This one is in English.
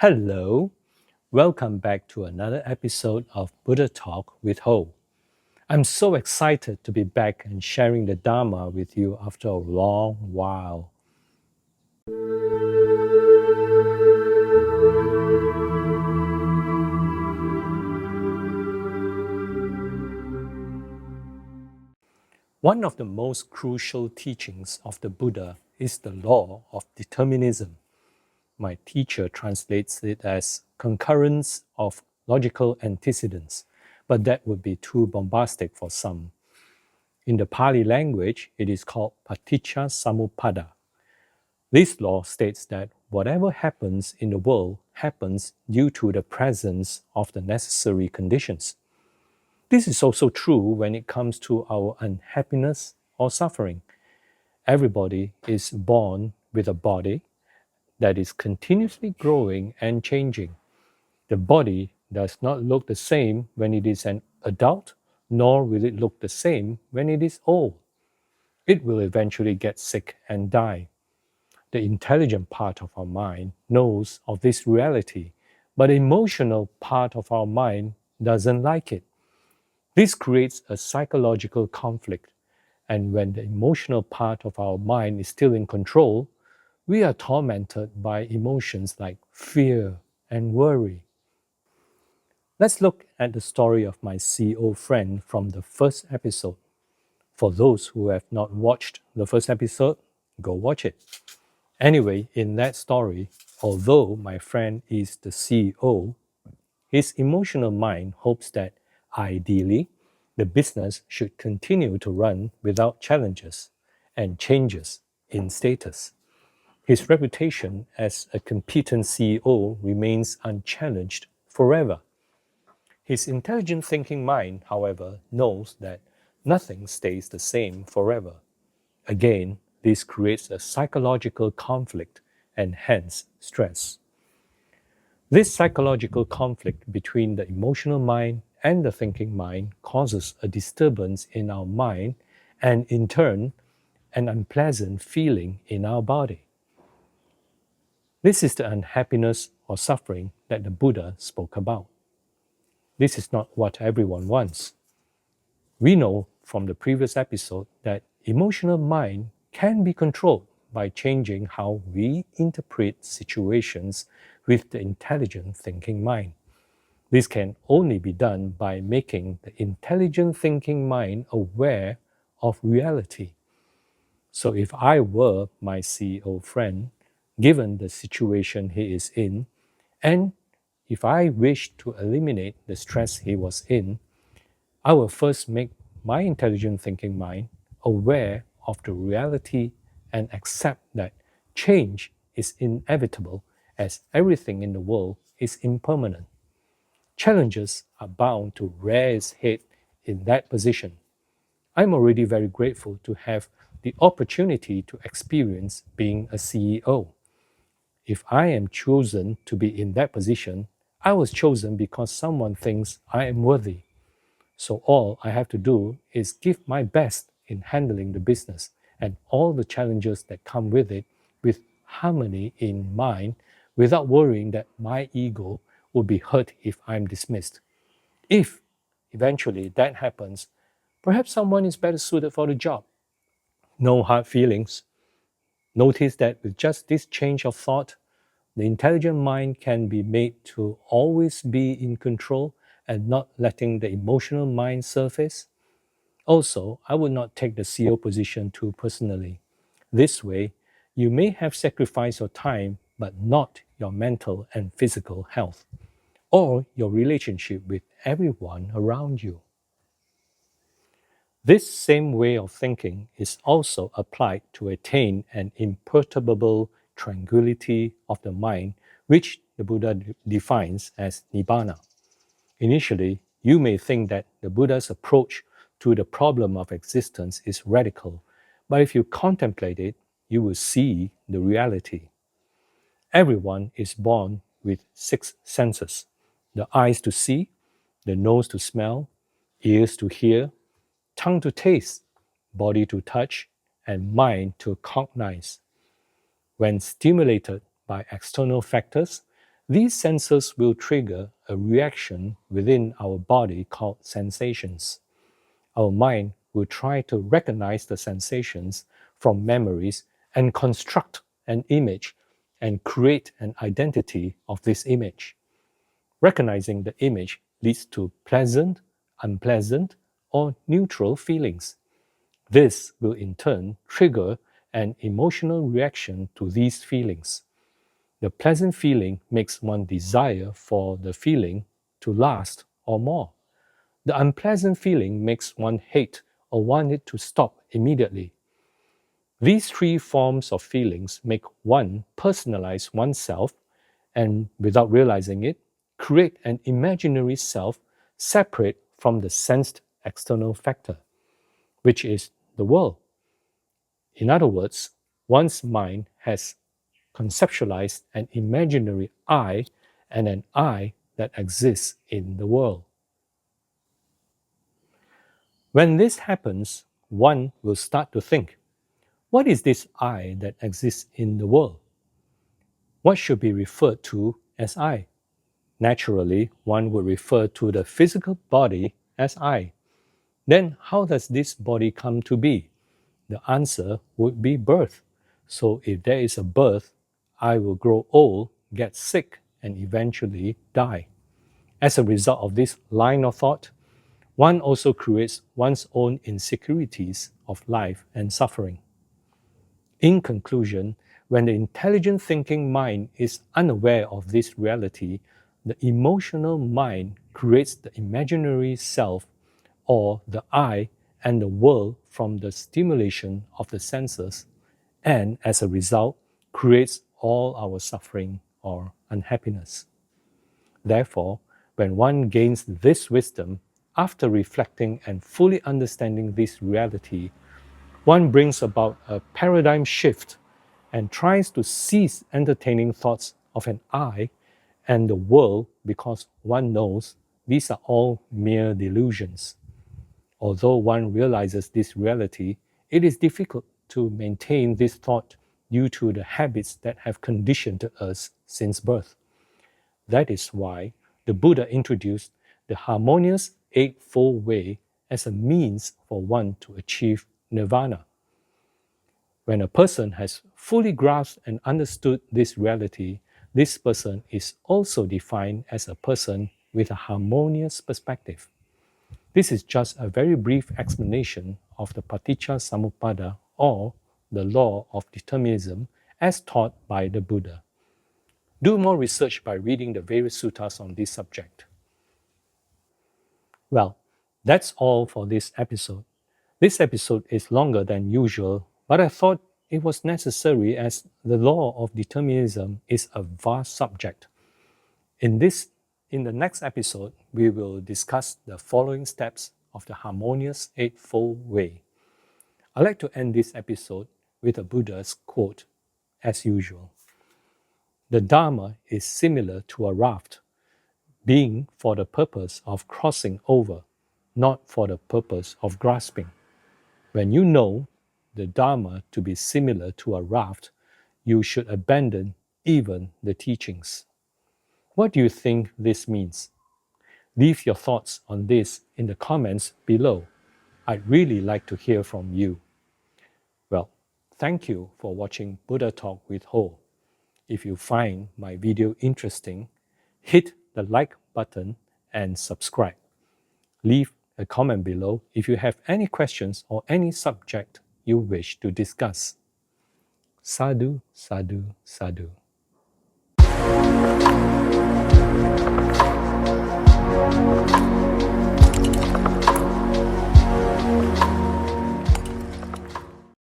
Hello, welcome back to another episode of BuddhaTalk with Ho. I'm so excited to be back and sharing the Dhamma with you after a long while. One of the most crucial teachings of the Buddha is the law of determinism. My teacher translates it as concurrence of logical antecedents, but that would be too bombastic for some. In the Pali language, it is called paticca samuppada. This law states that whatever happens in the world happens due to the presence of the necessary conditions. This is also true when it comes to our unhappiness or suffering. Everybody is born with a body that is continuously growing and changing. The body does not look the same when it is an adult, nor will it look the same when it is old. It will eventually get sick and die. The intelligent part of our mind knows of this reality, but the emotional part of our mind doesn't like it. This creates a psychological conflict, and when the emotional part of our mind is still in control, we are tormented by emotions like fear and worry. Let's look at the story of my CEO friend from the first episode. For those who have not watched the first episode, go watch it. Anyway, in that story, although my friend is the CEO, his emotional mind hopes that ideally the business should continue to run without challenges and changes in status. His reputation as a competent CEO remains unchallenged forever. His intelligent thinking mind, however, knows that nothing stays the same forever. Again, this creates a psychological conflict and hence stress. This psychological conflict between the emotional mind and the thinking mind causes a disturbance in our mind and, in turn, an unpleasant feeling in our body. This is the unhappiness or suffering that the Buddha spoke about. This is not what everyone wants. We know from the previous episode that emotional mind can be controlled by changing how we interpret situations with the intelligent thinking mind. This can only be done by making the intelligent thinking mind aware of reality. So if I were my CEO friend, given the situation he is in, and if I wished to eliminate the stress he was in, I will first make my intelligent thinking mind aware of the reality and accept that change is inevitable as everything in the world is impermanent. Challenges are bound to rear its head in that position. I'm already very grateful to have the opportunity to experience being a CEO. If I am chosen to be in that position, I was chosen because someone thinks I am worthy. So all I have to do is give my best in handling the business and all the challenges that come with it with harmony in mind without worrying that my ego will be hurt if I'm dismissed. If eventually that happens, perhaps someone is better suited for the job. No hard feelings. Notice that with just this change of thought, the intelligent mind can be made to always be in control and not letting the emotional mind surface. Also, I would not take the CEO position too personally. This way, you may have sacrificed your time but not your mental and physical health or your relationship with everyone around you. This same way of thinking is also applied to attain an imperturbable tranquility of the mind, which the Buddha defines as Nibbana. Initially, you may think that the Buddha's approach to the problem of existence is radical, but if you contemplate it, you will see the reality. Everyone is born with 6 senses: the eyes to see, the nose to smell, ears to hear, tongue to taste, body to touch, and mind to cognize. When stimulated by external factors, These senses will trigger a reaction within our body called sensations. Our mind will try to recognize the sensations from memories and construct an image and create an identity of this image. Recognizing the image leads to pleasant, unpleasant, or neutral feelings. This will in turn trigger an emotional reaction to these feelings. The pleasant feeling makes one desire for the feeling to last or more. The unpleasant feeling makes one hate or want it to stop immediately. These three forms of feelings make one personalize oneself and, without realizing it, create an imaginary self separate from the sensed external factor, which is the world. In other words, one's mind has conceptualized an imaginary I and an I that exists in the world. When this happens, one will start to think, what is this I that exists in the world? What should be referred to as I? Naturally, one would refer to the physical body as I. Then how does this body come to be? The answer would be birth. So if there is a birth, I will grow old, get sick, and eventually die. As a result of this line of thought, one also creates one's own insecurities of life and suffering. In conclusion, when the intelligent thinking mind is unaware of this reality, the emotional mind creates the imaginary self or the I and the world from the stimulation of the senses, and as a result, creates all our suffering or unhappiness. Therefore, when one gains this wisdom, after reflecting and fully understanding this reality, one brings about a paradigm shift and tries to cease entertaining thoughts of an I and the world because one knows these are all mere delusions. Although one realizes this reality, it is difficult to maintain this thought due to the habits that have conditioned us since birth. That is why the Buddha introduced the harmonious Eightfold Way as a means for one to achieve nirvana. When a person has fully grasped and understood this reality, this person is also defined as a person with a harmonious perspective. This is just a very brief explanation of the Paticca Samuppada, or the law of determinism, as taught by the Buddha. Do more research by reading the various suttas on this subject. Well, that's all for this episode. This episode is longer than usual, but I thought it was necessary as the law of determinism is a vast subject. In the next episode, we will discuss the following steps of the Harmonious Eightfold Way. I'd like to end this episode with a Buddha's quote, as usual. The Dhamma is similar to a raft, being for the purpose of crossing over, not for the purpose of grasping. When you know the Dhamma to be similar to a raft, you should abandon even the teachings. What do you think this means? Leave your thoughts on this in the comments below. I'd really like to hear from you. Well, thank you for watching Buddha Talk with Ho. If you find my video interesting, hit the like button and subscribe. Leave a comment below if you have any questions or any subject you wish to discuss. Sadhu, sadhu, sadhu.